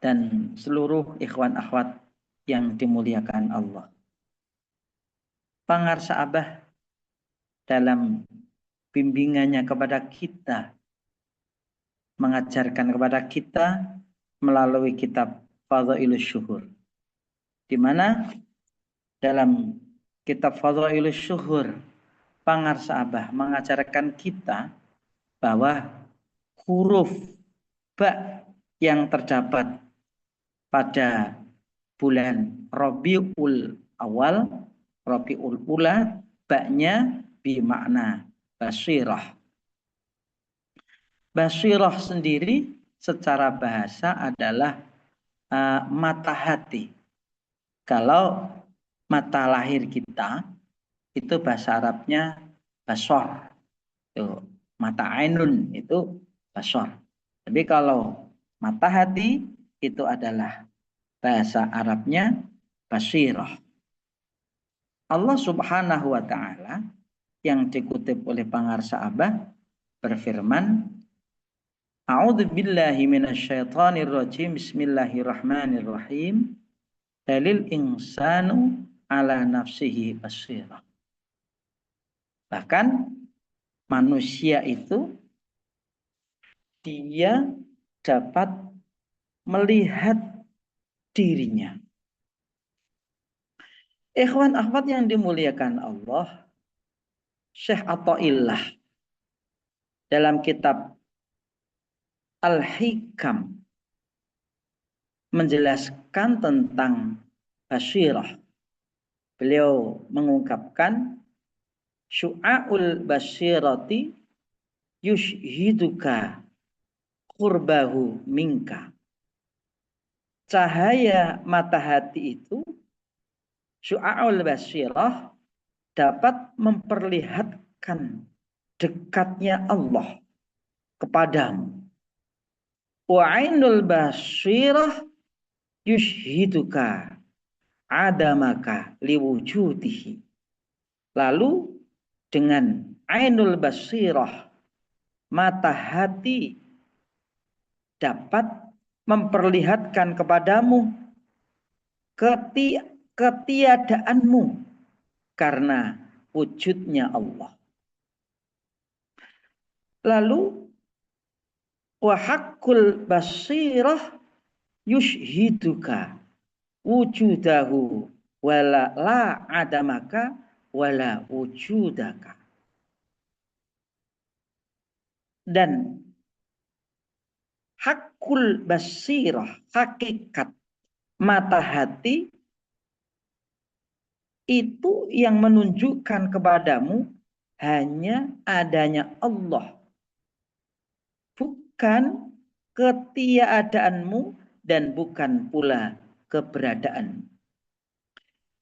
dan seluruh ikhwan akhwat yang dimuliakan Allah. Pangarsa Abah dalam bimbingannya kepada kita, mengajarkan kepada kita melalui kitab Fadhailus Syuhur, di mana dalam kitab Fadhailus Syuhur pangarsa Abah mengajarkan kita bahwa huruf ba yang terdapat pada bulan Rabiul Awal, Rabiul Ula, ba-nya bermakna basirah. Basirah sendiri secara bahasa adalah mata hati. Kalau mata lahir kita itu bahasa Arabnya basor. Itu mata ainun itu basor. Tapi kalau mata hati itu adalah bahasa Arabnya basirah. Allah Subhanahu wa taala yang dikutip oleh pangarsa Abah berfirman, A'udzu billahi minasyaitonir rajim. Bismillahirrahmanirrahim. Dalil insanu ala nafsihi basirah. Bahkan manusia itu dia dapat melihat dirinya. Ikhwan akhwat yang dimuliakan Allah, Syekh Athaillah dalam kitab Al-Hikam menjelaskan tentang basirah. Beliau mengungkapkan syu'aul basirati yushhiduka qurbahu minka. Cahaya mata hati itu, syu'aul basirah, dapat memperlihatkan dekatnya Allah kepadamu. Wa'ainul basirah yushhiduka adamaka liwujudihi. Lalu dengan ainul basirah, mata hati dapat memperlihatkan kepadamu ketiadaanmu karena wujudnya Allah. Lalu wa haqqul basirah yushhiduka wujudahu wala la adamaka wala wujudaka. Dan hakul basirah, hakikat mata hati itu yang menunjukkan kepadamu hanya adanya Allah, bukan ketiadaanmu dan bukan pula keberadaan.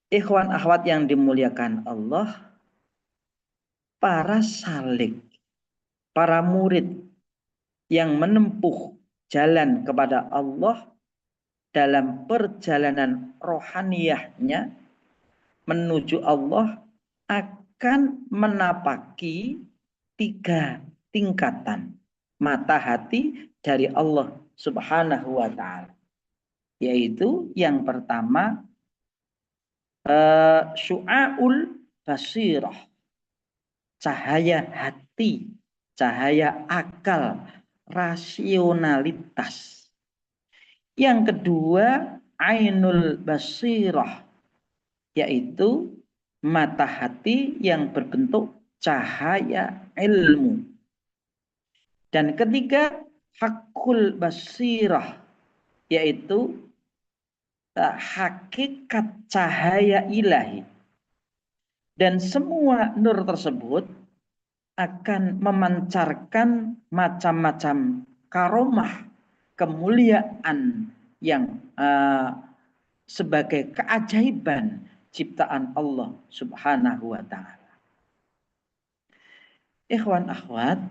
Ikhwan akhwat yang dimuliakan Allah, para salik, para murid yang menempuh jalan kepada Allah dalam perjalanan rohaniyahnya menuju Allah akan menapaki 3 tingkatan mata hati dari Allah Subhanahu wa ta'ala. Yaitu yang pertama syu'aul basirah, cahaya hati, cahaya akal, rasionalitas. Yang kedua ainul basirah, yaitu mata hati yang berbentuk cahaya ilmu. Dan ketiga hakul basirah, yaitu hakikat cahaya ilahi. Dan semua nur tersebut akan memancarkan macam-macam karomah, kemuliaan yang sebagai keajaiban ciptaan Allah Subhanahu wa ta'ala. Ikhwan akhwat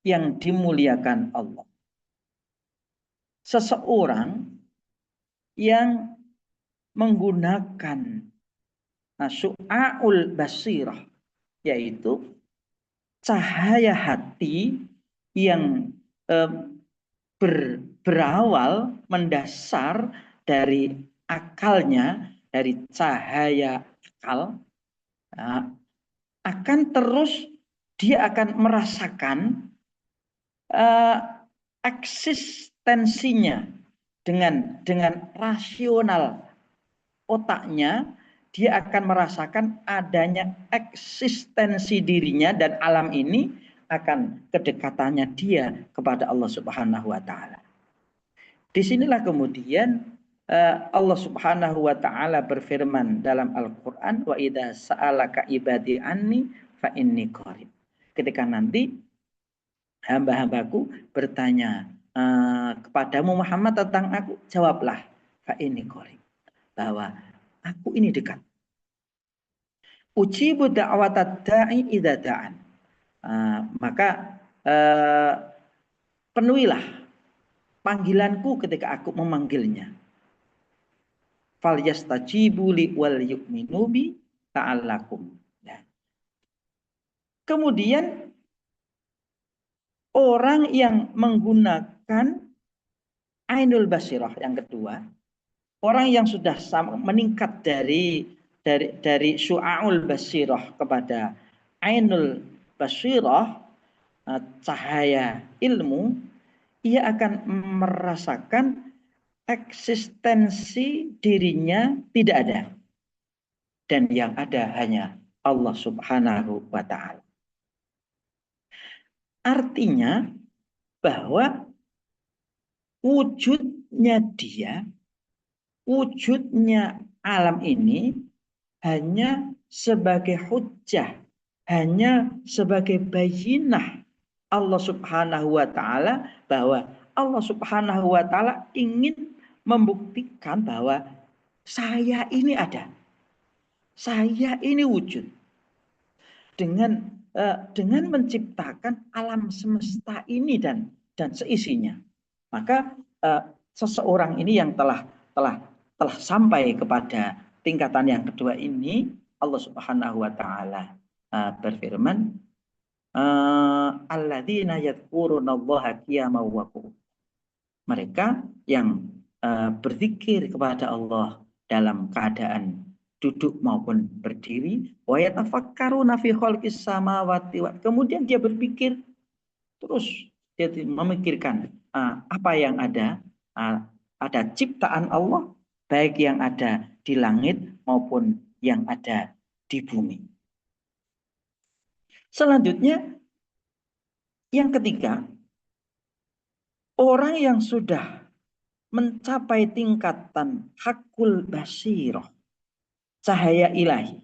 yang dimuliakan Allah, seseorang yang menggunakan syu'aul basirah, yaitu cahaya hati yang berawal mendasar dari akalnya, dari cahaya akal, akan terus dia akan merasakan eksistensinya dengan rasional otaknya. Dia akan merasakan adanya eksistensi dirinya dan alam ini akan kedekatannya dia kepada Allah Subhanahu wa taala. Disinilah kemudian Allah Subhanahu wa taala berfirman dalam Al-Qur'an, wa idza sa'alaka ibadi anni fa inni qarib. Ketika nanti hamba-hambaku bertanya kepadamu Muhammad tentang aku, jawablah fa inni qarib, bahwa aku ini dekat. Ujibu da'watad da'i idza da'an. Maka penuhilah panggilanku ketika aku memanggilnya. Falyastajibu li wal yu'minu bi ta'allakum. Ya. Kemudian orang yang menggunakan ainul basirah yang kedua, orang yang sudah meningkat dari syu'aul basirah kepada ainul basirah, cahaya ilmu, ia akan merasakan eksistensi dirinya tidak ada. Dan yang ada hanya Allah Subhanahu wa ta'ala. Artinya bahwa wujudnya dia, wujudnya alam ini hanya sebagai hujjah, hanya sebagai bayinah Allah Subhanahu wa ta'ala, bahwa Allah Subhanahu wa ta'ala ingin membuktikan bahwa saya ini ada. Saya ini wujud. Dengan menciptakan alam semesta ini dan seisinya. Maka seseorang ini yang telah sampai kepada tingkatan yang kedua ini, Allah Subhanahu wa taala berfirman, alladzina yadhkurunallaha qiyaman wa qu'udan. Mereka yang berzikir kepada Allah dalam keadaan duduk maupun berdiri, wa yatafakkaruna fi khalqis samawati wa, kemudian dia berpikir terus, dia memikirkan apa yang ada ciptaan Allah, baik yang ada di langit maupun yang ada di bumi. Selanjutnya yang ketiga, orang yang sudah mencapai tingkatan hakul basirah, cahaya ilahi.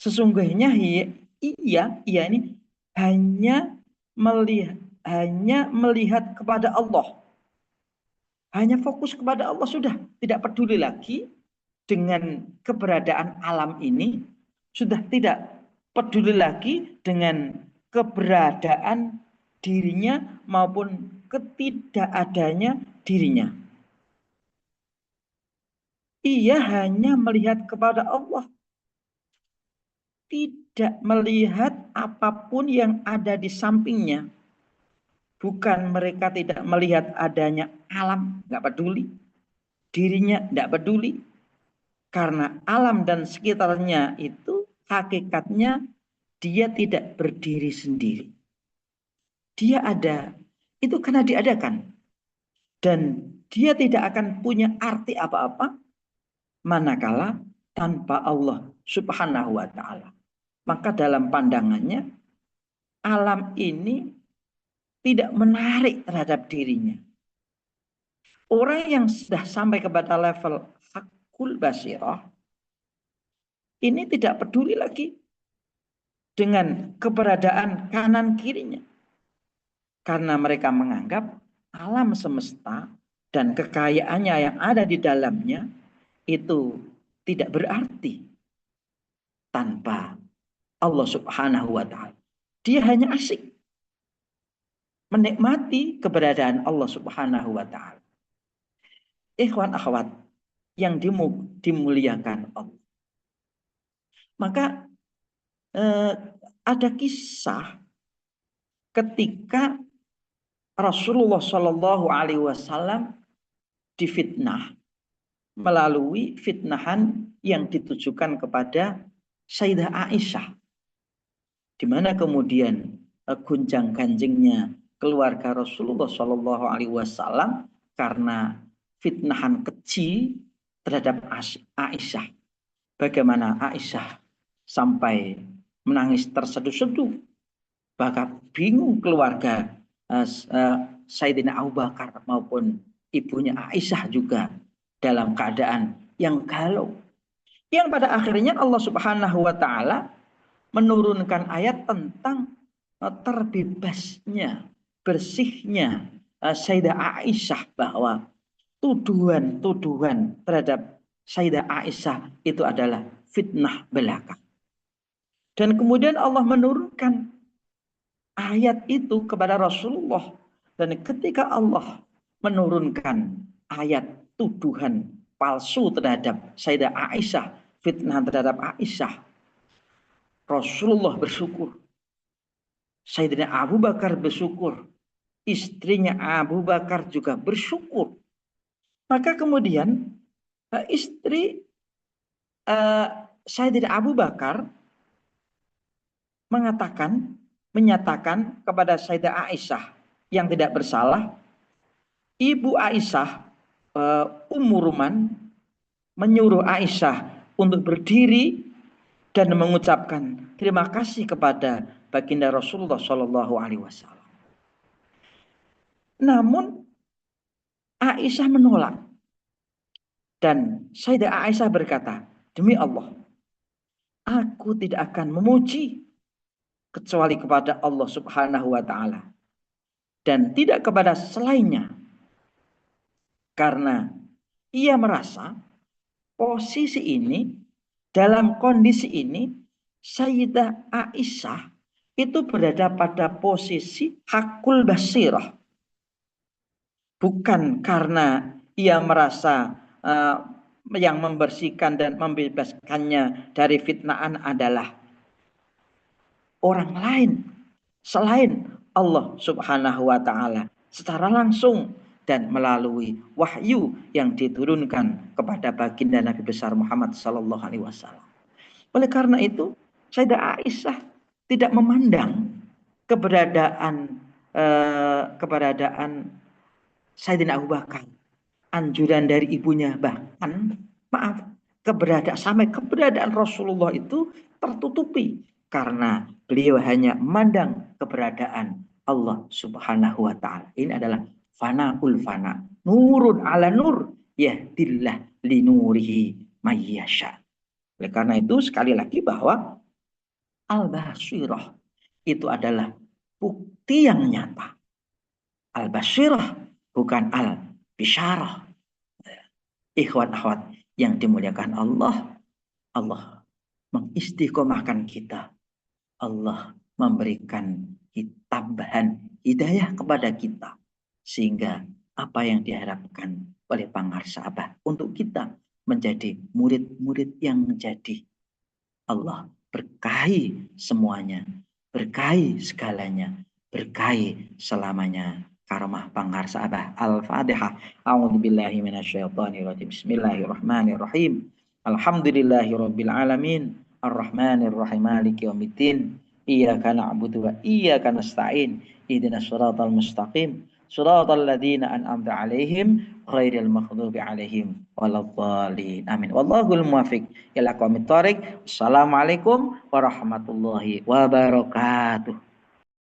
Sesungguhnya ia ini hanya melihat kepada Allah. Hanya fokus kepada Allah, sudah tidak peduli lagi dengan keberadaan alam ini, sudah tidak peduli lagi dengan keberadaan dirinya maupun ketidakadanya dirinya. Ia hanya melihat kepada Allah, tidak melihat apapun yang ada di sampingnya. Bukan mereka tidak melihat adanya alam, nggak peduli. Dirinya nggak peduli. Karena alam dan sekitarnya itu hakikatnya dia tidak berdiri sendiri. Dia ada, itu karena diadakan. Dan dia tidak akan punya arti apa-apa manakala tanpa Allah Subhanahu wa ta'ala. Maka dalam pandangannya, alam ini tidak menarik terhadap dirinya. Orang yang sudah sampai kepada level hakul basirah, ini tidak peduli lagi dengan keberadaan kanan kirinya. Karena mereka menganggap alam semesta dan kekayaannya yang ada di dalamnya itu tidak berarti tanpa Allah Subhanahu wa ta'ala. Dia hanya asik menikmati keberadaan Allah Subhanahu wa ta'ala. Ikhwan akhwat yang dimuliakan Allah. Maka ada kisah ketika Rasulullah Shallallahu Alaihi Wasallam difitnah melalui fitnahan yang ditujukan kepada Sayyidah Aisyah, di mana kemudian gunjang-ganjingnya keluarga Rasulullah Shallallahu Alaihi Wasallam karena fitnahan keji terhadap Aisyah. Bagaimana Aisyah sampai menangis terseduh-seduh, bahkan bingung keluarga Sayyidina Abu Bakar maupun ibunya Aisyah juga dalam keadaan yang galau. Yang pada akhirnya Allah Subhanahu wa taala menurunkan ayat tentang terbebasnya, bersihnya Sayyidah Aisyah, bahwa tuduhan-tuduhan terhadap Sayyidah Aisyah itu adalah fitnah belaka. Dan kemudian Allah menurunkan ayat itu kepada Rasulullah. Dan ketika Allah menurunkan ayat tuduhan palsu terhadap Sayyidah Aisyah, fitnah terhadap Aisyah, Rasulullah bersyukur. Sayyidina Abu Bakar bersyukur. Istrinya Abu Bakar juga bersyukur. Maka kemudian istri Sayyidina Abu Bakar menyatakan kepada Sayyidah Aisyah yang tidak bersalah, Ibu Aisyah, Ummu Ruman, menyuruh Aisyah untuk berdiri dan mengucapkan terima kasih kepada baginda Rasulullah Shallallahu Alaihi Wasallam. Namun Aisyah menolak, dan Sayyidah Aisyah berkata, demi Allah, aku tidak akan memuji kecuali kepada Allah Subhanahu wa taala dan tidak kepada selainnya, karena ia merasa posisi ini, dalam kondisi ini, Sayyidah Aisyah itu berada pada posisi hakul basirah, bukan karena ia merasa yang membersihkan dan membebaskannya dari fitnaan adalah orang lain selain Allah Subhanahu wa taala secara langsung dan melalui wahyu yang diturunkan kepada baginda Nabi besar Muhammad sallallahu alaihi wasallam. Oleh karena itu, Sayyidah Aisyah tidak memandang keberadaan Sayyidina Abu Bakar, anjuran dari ibunya, bahkan sampai keberadaan Rasulullah itu tertutupi karena beliau hanya memandang keberadaan Allah Subhanahu wa taala. Ini adalah fanaul fana, nurun ala nur, yahdillah linurihi mayyasha. Oleh karena itu sekali lagi bahwa al-basirah itu adalah bukti yang nyata. Al-basirah bukan al-bisyarah. Ikhwan akhwat yang dimuliakan Allah, Allah mengistiqomahkan kita. Allah memberikan tambahan hidayah kepada kita, sehingga apa yang diharapkan oleh Pangarsabah untuk kita menjadi murid-murid yang menjadi, Allah berkahi semuanya, berkahi segalanya, berkahi selamanya. Karomah Pangarsabah. Al-Fatihah. A'udzubillahi minasyaitonirrajim. Bismillahirrahmanirrahim. Alhamdulillahirabbil alamin. Arrahmanirrahim. Maliki yaumiddin. Iyyaka na'budu wa iyyaka nasta'in. Ihdinas shiratal mustaqim. Shiratal ladzina an'amta 'alaihim ghairil maghdubi 'alaihim waladdallin. Amin. Wallahul muwaffiq ila aqwamit thoriq. Assalamualaikum warahmatullahi wabarakatuh.